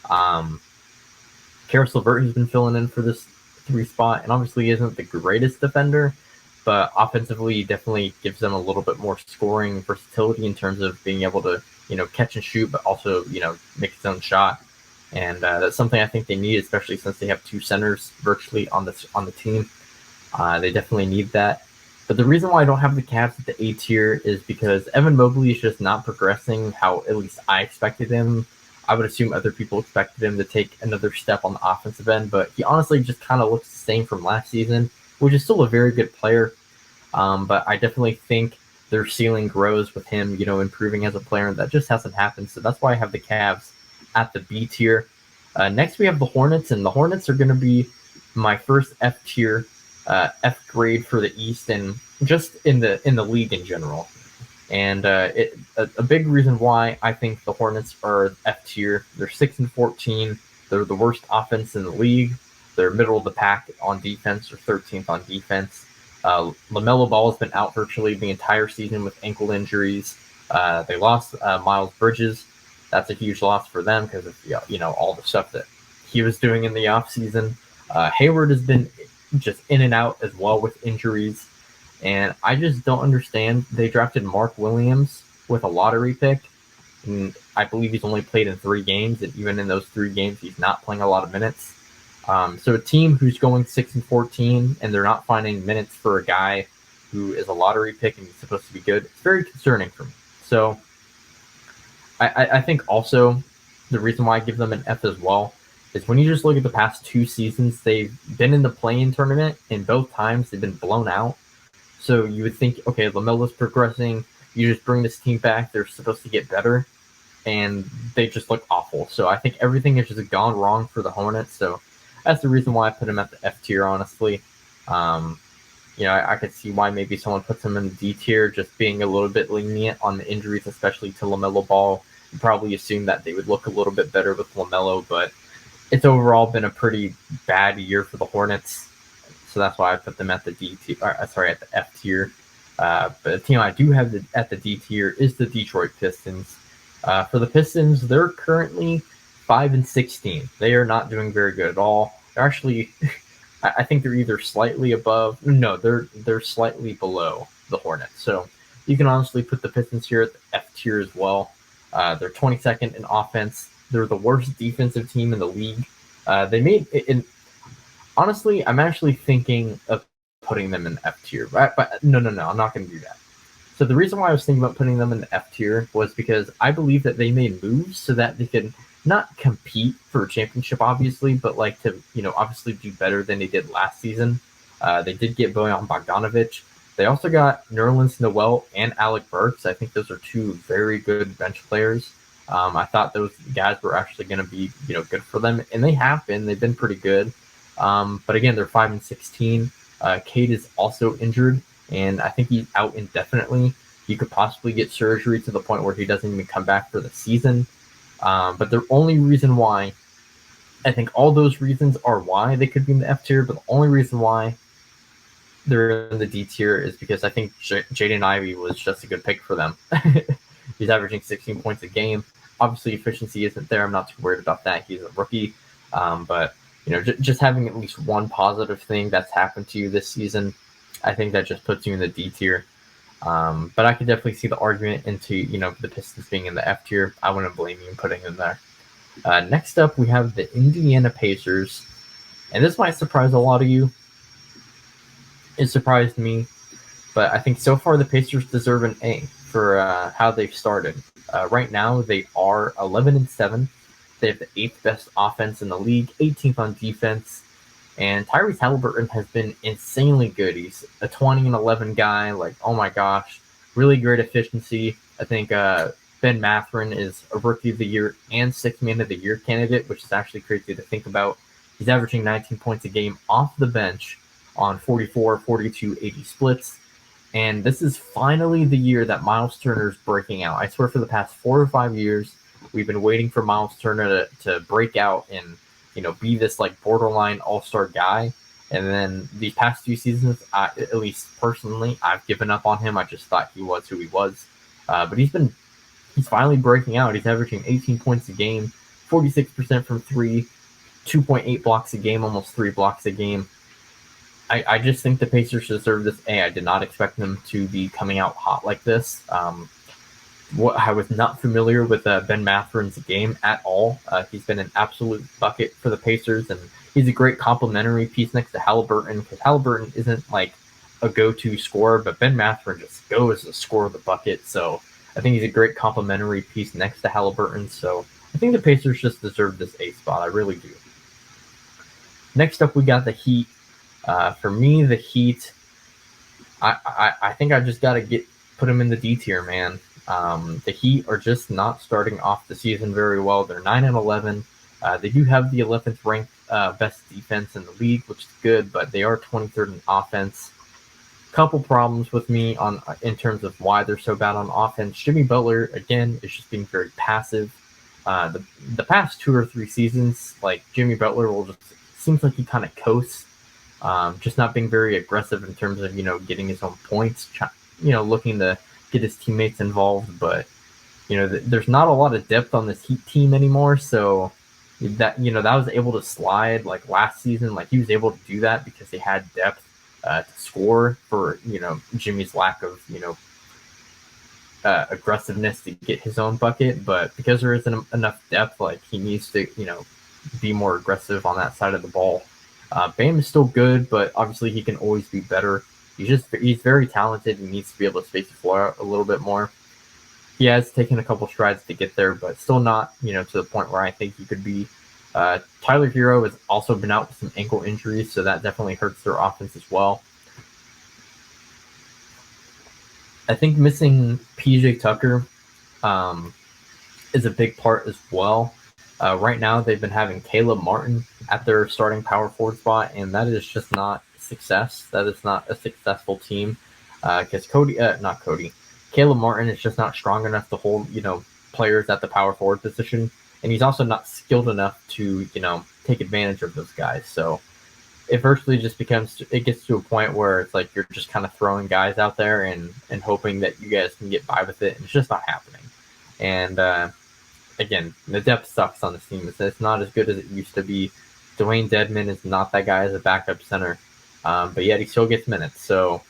Karis LeVert has been filling in for this 3 spot, and obviously he isn't the greatest defender, but offensively he definitely gives them a little bit more scoring versatility in terms of being able to, catch and shoot, but also, make his own shot. And that's something I think they need, especially since they have 2 centers virtually on the team. They definitely need that. But the reason why I don't have the Cavs at the A tier is because Evan Mobley is just not progressing how at least I expected him. I would assume other people expected him to take another step on the offensive end, but he honestly just kind of looks the same from last season, which is still a very good player. But I definitely think their ceiling grows with him, improving as a player, and that just hasn't happened. So that's why I have the Cavs at the B tier. Next, we have the Hornets, and the Hornets are going to be my first F tier, F grade for the East, and just in the league in general. And a big reason why I think the Hornets are F tier. They're 6-14. They're the worst offense in the league. They're middle of the pack on defense, or 13th on defense. LaMelo Ball has been out virtually the entire season with ankle injuries. They lost Miles Bridges. That's a huge loss for them because of all the stuff that he was doing in the offseason. Hayward has been just in and out as well with injuries. And I just don't understand. They drafted Mark Williams with a lottery pick, and I believe he's only played in 3 games, and even in those 3 games, he's not playing a lot of minutes. So a team who's going 6-14, and they're not finding minutes for a guy who is a lottery pick and he's supposed to be good, it's very concerning for me. So I think also the reason why I give them an F as well is when you just look at the past 2 seasons, they've been in the play-in tournament, and both times they've been blown out. So you would think, okay, LaMelo's progressing. You just bring this team back. They're supposed to get better, and they just look awful. So I think everything has just gone wrong for the Hornets. So that's the reason why I put them at the F tier, honestly. I could see why maybe someone puts them in the D tier, just being a little bit lenient on the injuries, especially to LaMelo Ball. You probably assume that they would look a little bit better with LaMelo, but it's overall been a pretty bad year for the Hornets. So that's why I put them at the at the F tier. But the team I do have at the D tier is the Detroit Pistons. For the Pistons, they're currently 5-16. They are not doing very good at all. They're actually, I think they're either slightly above. No, they're slightly below the Hornets. So you can honestly put the Pistons here at the F tier as well. They're 22nd in offense. They're the worst defensive team in the league. Honestly, I'm actually thinking of putting them in F tier, but no, I'm not going to do that. So the reason why I was thinking about putting them in the F tier was because I believe that they made moves so that they could not compete for a championship, obviously, but like to, obviously do better than they did last season. They did get Bojan Bogdanovic. They also got Nerlens Noel and Alec Burks. I think those are two very good bench players. I thought those guys were actually going to be, good for them, and they have been. They've been pretty good. But again, they're 5-16. Cade is also injured, and I think he's out indefinitely. He could possibly get surgery to the point where he doesn't even come back for the season. But the only reason why, I think all those reasons are why they could be in the F tier, but the only reason why they're in the D tier is because I think Jaden Ivey was just a good pick for them. He's averaging 16 points a game. Obviously, efficiency isn't there. I'm not too worried about that. He's a rookie. But just having at least one positive thing that's happened to you this season, I think that just puts you in the D tier. But I could definitely see the argument into, the Pistons being in the F tier. I wouldn't blame you in putting them there. Next up, we have the Indiana Pacers. And this might surprise a lot of you. It surprised me. But I think so far the Pacers deserve an A for how they've started. Right now, they are 11-7. They have the 8th best offense in the league, 18th on defense. And Tyrese Halliburton has been insanely good. He's a 20-11 guy. Like, oh my gosh, really great efficiency. I think Ben Mathurin is a Rookie of the Year and 6th Man of the Year candidate, which is actually crazy to think about. He's averaging 19 points a game off the bench on 44, 42, 80 splits. And this is finally the year that Miles Turner is breaking out. I swear for the past 4 or 5 years, we've been waiting for Miles Turner to break out and, be this like borderline all-star guy. And then these past few seasons, at least personally, I've given up on him. I just thought he was who he was. But he's finally breaking out. He's averaging 18 points a game, 46% from 3, 2.8 blocks a game, almost 3 blocks a game. I just think the Pacers deserve this A. I did not expect them to be coming out hot like this. I was not familiar with Ben Mathurin's game at all. He's been an absolute bucket for the Pacers, and he's a great complementary piece next to Halliburton, because Halliburton isn't like a go-to scorer, but Ben Mathurin just goes to score the bucket. So I think he's a great complementary piece next to Halliburton. So I think the Pacers just deserve this A spot. I really do. Next up, we got the Heat. For me, the Heat, I think I just got to put them in the D tier, man. The Heat are just not starting off the season very well. They're 9-11. They do have the 11th ranked best defense in the league, which is good, but they are 23rd in offense. Couple problems with me in terms of why they're so bad on offense. Jimmy Butler, again, is just being very passive. The past 2 or 3 seasons, like Jimmy Butler seems like he kind of coasts. Just not being very aggressive in terms of, getting his own points, looking to get his teammates involved. But, there's not a lot of depth on this Heat team anymore. So that was able to slide like last season. Like he was able to do that because they had depth to score for, Jimmy's lack of, aggressiveness to get his own bucket. But because there isn't enough depth, like he needs to, be more aggressive on that side of the ball. Bam is still good, but obviously he can always be better. He's very talented and needs to be able to space the floor out a little bit more. He has taken a couple strides to get there, but still not, to the point where I think he could be. Tyler Hero has also been out with some ankle injuries, so that definitely hurts their offense as well. I think missing PJ Tucker is a big part as well. Right now, they've been having Caleb Martin at their starting power forward spot, and that is just not success. That is not a successful team because Caleb Martin is just not strong enough to hold, players at the power forward position, and he's also not skilled enough to, take advantage of those guys. So it virtually just gets to a point where it's like you're just kind of throwing guys out there and hoping that you guys can get by with it, and it's just not happening. And again, the depth sucks on this team. It's not as good as it used to be. Dwayne Dedmon is not that guy as a backup center, but yet he still gets minutes. So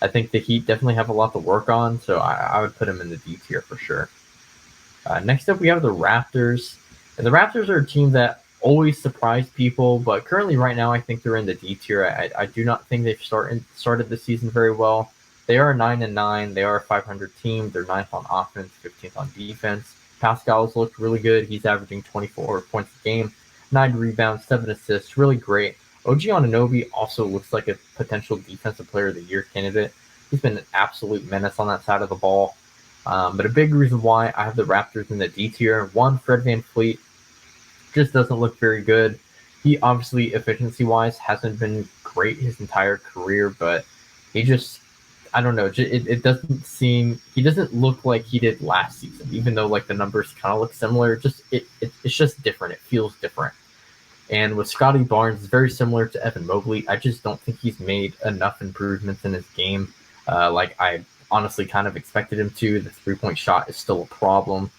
I think the Heat definitely have a lot to work on. So I would put him in the D tier for sure. Next up, we have the Raptors. And the Raptors are a team that always surprise people, but currently right now I think they're in the D tier. I do not think they've started the season very well. They are 9-9. They are a 500 team. They're 9th on offense, 15th on defense. Pascal's looked really good. He's averaging 24 points a game, 9 rebounds, 7 assists. Really great. OG Anunoby also looks like a potential Defensive Player of the Year candidate. He's been an absolute menace on that side of the ball. But a big reason why I have the Raptors in the D tier, one, Fred VanVleet just doesn't look very good. He obviously, efficiency-wise, hasn't been great his entire career, but he just, I don't know, it doesn't seem, he doesn't look like he did last season, even though like the numbers kind of look similar. It's just different. It feels different. And with Scotty Barnes, it's very similar to Evan Mobley. I just don't think he's made enough improvements in his game. Like I honestly kind of expected him to. The three-point shot is still a problem.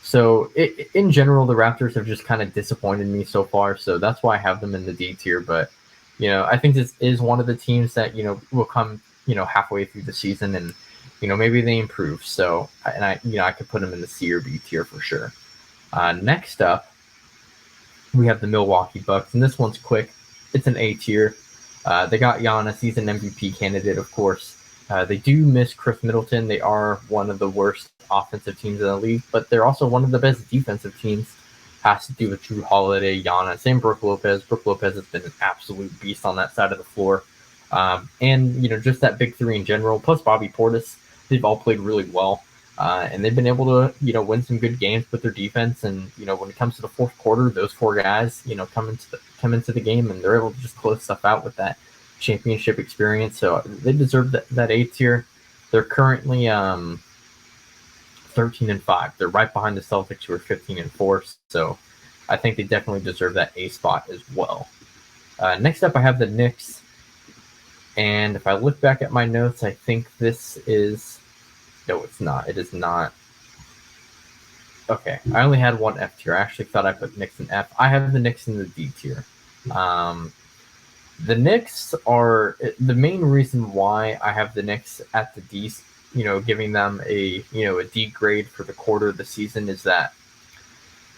So in general, the Raptors have just kind of disappointed me so far. So that's why I have them in the D tier. But, I think this is one of the teams that, will come, halfway through the season and, maybe they improve. So, and I could put them in the C or B tier for sure. Next up, we have the Milwaukee Bucks, and this one's quick. It's an A tier. They got Giannis. He's an MVP candidate, of course. They do miss Chris Middleton. They are one of the worst offensive teams in the league, but they're also one of the best defensive teams. Has to do with Drew Holiday, Giannis, and Brook Lopez. Brook Lopez has been an absolute beast on that side of the floor. And, just that big three in general, plus Bobby Portis, they've all played really well. And they've been able to, win some good games with their defense. And, when it comes to the fourth quarter, those four guys, come into the game and they're able to just close stuff out with that championship experience. So they deserve that A tier. They're currently 13-5. They're right behind the Celtics, who are 15-4. So I think they definitely deserve that A spot as well. Next up, I have the Knicks. And if I look back at my notes, I think this is... No, it's not. It is not. Okay, I only had one F tier. I actually thought I put Knicks in F. I have the Knicks in the D tier. The Knicks are the main reason why I have the Knicks at the D, giving them a D grade for the quarter of the season is that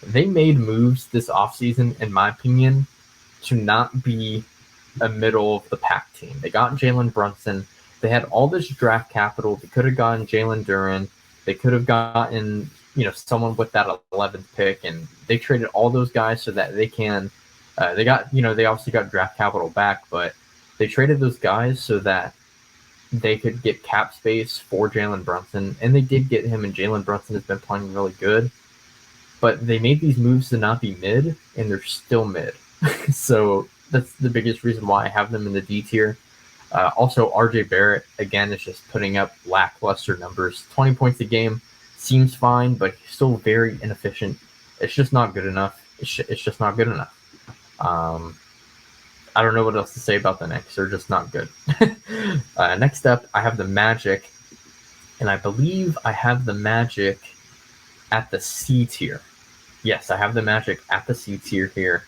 they made moves this offseason, in my opinion, to not be a middle of the pack team. They got Jalen Brunson. They had all this draft capital. They could have gotten Jalen Duren. They could have gotten, someone with that 11th pick, and they traded all those guys so that they can. They got, they obviously got draft capital back, but they traded those guys so that they could get cap space for Jalen Brunson, and they did get him, and Jalen Brunson has been playing really good. But they made these moves to not be mid, and they're still mid. So that's the biggest reason why I have them in the D tier. Also, RJ Barrett, again, is just putting up lackluster numbers. 20 points a game seems fine, but he's still very inefficient. It's just not good enough. It's just not good enough. I don't know what else to say about the Knicks. They're just not good. Next up, I have the Magic, and I believe I have the Magic at the C tier. Yes, I have the Magic at the C tier here.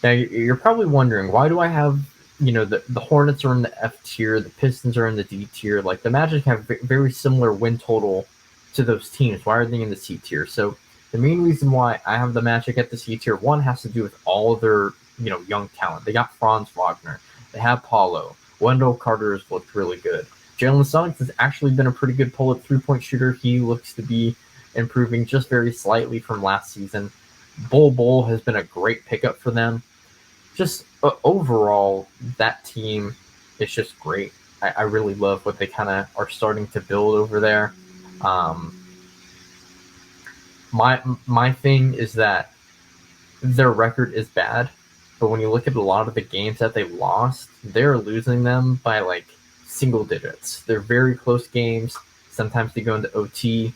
Now, you're probably wondering, why do I have, the Hornets are in the F tier, the Pistons are in the D tier. Like, the Magic have very similar win total to those teams. Why are they in the C tier? So the main reason why I have the Magic at the C tier, one, has to do with all their, young talent. They got Franz Wagner. They have Paulo. Wendell Carter has looked really good. Jalen Suggs has actually been a pretty good pull-up three-point shooter. He looks to be improving just very slightly from last season. Bol has been a great pickup for them. Just overall, that team is just great. I really love what they kind of are starting to build over there. My thing is that their record is bad, but when you look at a lot of the games that they lost, they're losing them by like single digits. They're very close games. Sometimes they go into OT.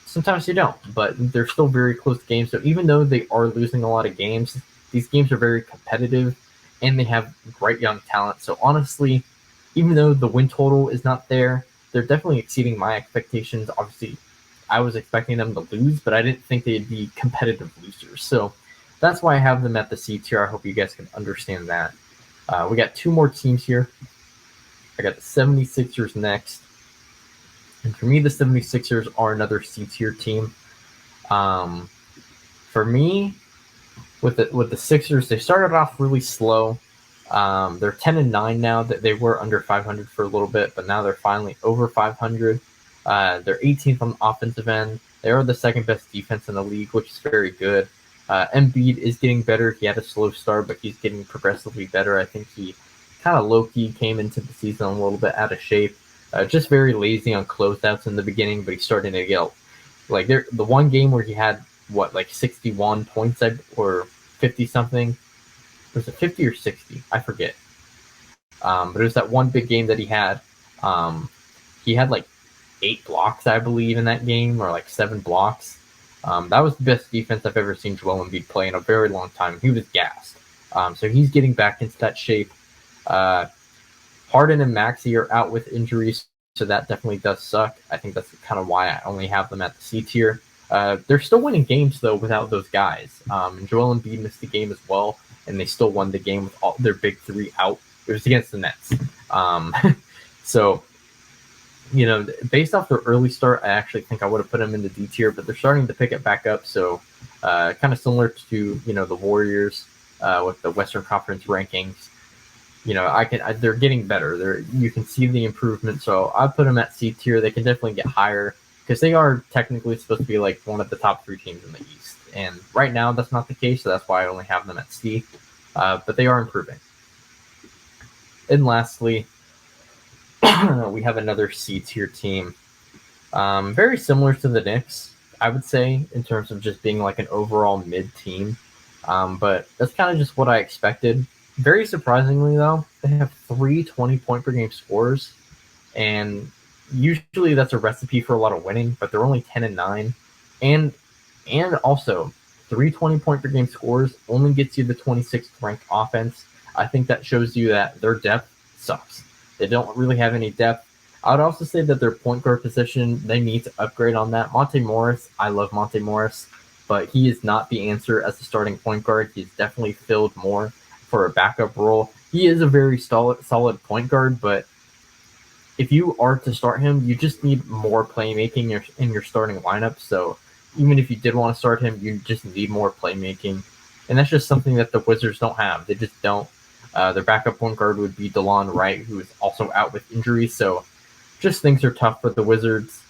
Sometimes they don't, but they're still very close games. So even though they are losing a lot of games, these games are very competitive, and they have great young talent. So honestly, even though the win total is not there, they're definitely exceeding my expectations. Obviously, I was expecting them to lose, but I didn't think they'd be competitive losers. So that's why I have them at the C tier. I hope you guys can understand that. We got two more teams here. I got the 76ers next. And for me, the 76ers are another C tier team. For me, with the Sixers, they started off really slow. They're 10-9 now. That they were under 500 for a little bit, but now they're finally over 500. They're 18th on the offensive end. They are the second best defense in the league, which is very good. Embiid is getting better. He had a slow start, but he's getting progressively better. I think he kind of low-key came into the season a little bit out of shape. Just very lazy on closeouts in the beginning, but he's starting to get like the one game where he had like 61 points or 50 something. Was it 50 or 60? I forget. But it was that one big game that he had. He had like 8 blocks, I believe, in that game, or like 7 blocks. That was the best defense I've ever seen Joel Embiid play in a very long time. He was gassed. So he's getting back into that shape. Harden and Maxey are out with injuries, so that definitely does suck. I think that's kind of why I only have them at the C tier. They're still winning games, though, without those guys. And Joel Embiid missed the game as well, and they still won the game with all their big 3 out. It was against the Nets. So, based off their early start, I actually think I would have put them in the D tier, but they're starting to pick it back up. So, kind of similar to, the Warriors with the Western Conference rankings. They're getting better. You can see the improvement. So I put them at C tier. They can definitely get higher because they are technically supposed to be like one of the top 3 teams in the East. And right now that's not the case. So that's why I only have them at C. But they are improving. And lastly, we have another C tier team. Very similar to the Knicks, I would say, in terms of just being like an overall mid team. But that's kind of just what I expected. Very surprisingly, though, they have 3 20-point per game scorers, and usually that's a recipe for a lot of winning. But they're only 10-9, and also 3 20-point per game scorers only gets you the 26th ranked offense. I think that shows you that their depth sucks. They don't really have any depth. I would also say that their point guard position, they need to upgrade on that. Monte Morris, I love Monte Morris, but he is not the answer as a starting point guard. He's definitely filled more for a backup role. He is a very solid point guard, but if you are to start him, you just need more playmaking in your starting lineup. So even if you did want to start him, you just need more playmaking. And that's just something that the Wizards don't have. They just don't. Their backup point guard would be DeLon Wright, who is also out with injury. So just things are tough for the Wizards.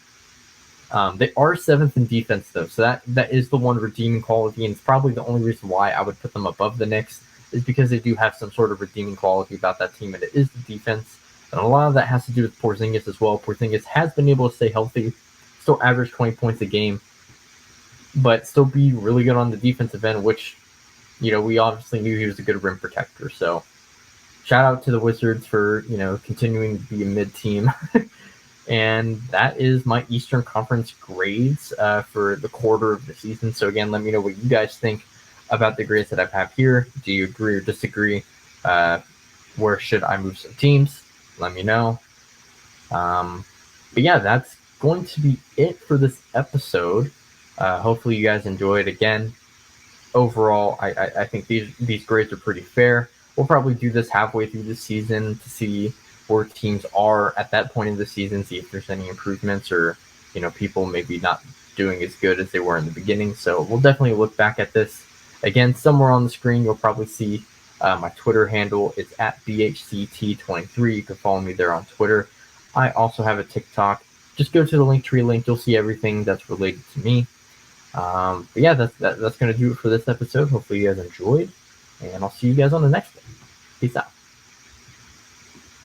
They are 7th in defense, though. So that is the one redeeming quality, and it's probably the only reason why I would put them above the Knicks, is because they do have some sort of redeeming quality about that team, and it is the defense. And a lot of that has to do with Porzingis as well. Porzingis has been able to stay healthy, still average 20 points a game, but still be really good on the defensive end, which, we obviously knew he was a good rim protector. So shout out to the Wizards for, continuing to be a mid-team. And that is my Eastern Conference grades for the quarter of the season. So again, let me know what you guys think about the grades that I have here. Do you agree or disagree? Where should I move some teams? Let me know. But yeah, that's going to be it for this episode. Hopefully you guys enjoyed. Again, overall, I think these grades are pretty fair. We'll probably do this halfway through the season to see where teams are at that point in the season, see if there's any improvements or, people maybe not doing as good as they were in the beginning. So we'll definitely look back at this. Again, somewhere on the screen, you'll probably see my Twitter handle. It's at BHCT23. You can follow me there on Twitter. I also have a TikTok. Just go to the Linktree link. You'll see everything that's related to me. But yeah, that's going to do it for this episode. Hopefully you guys enjoyed, and I'll see you guys on the next one. Peace out.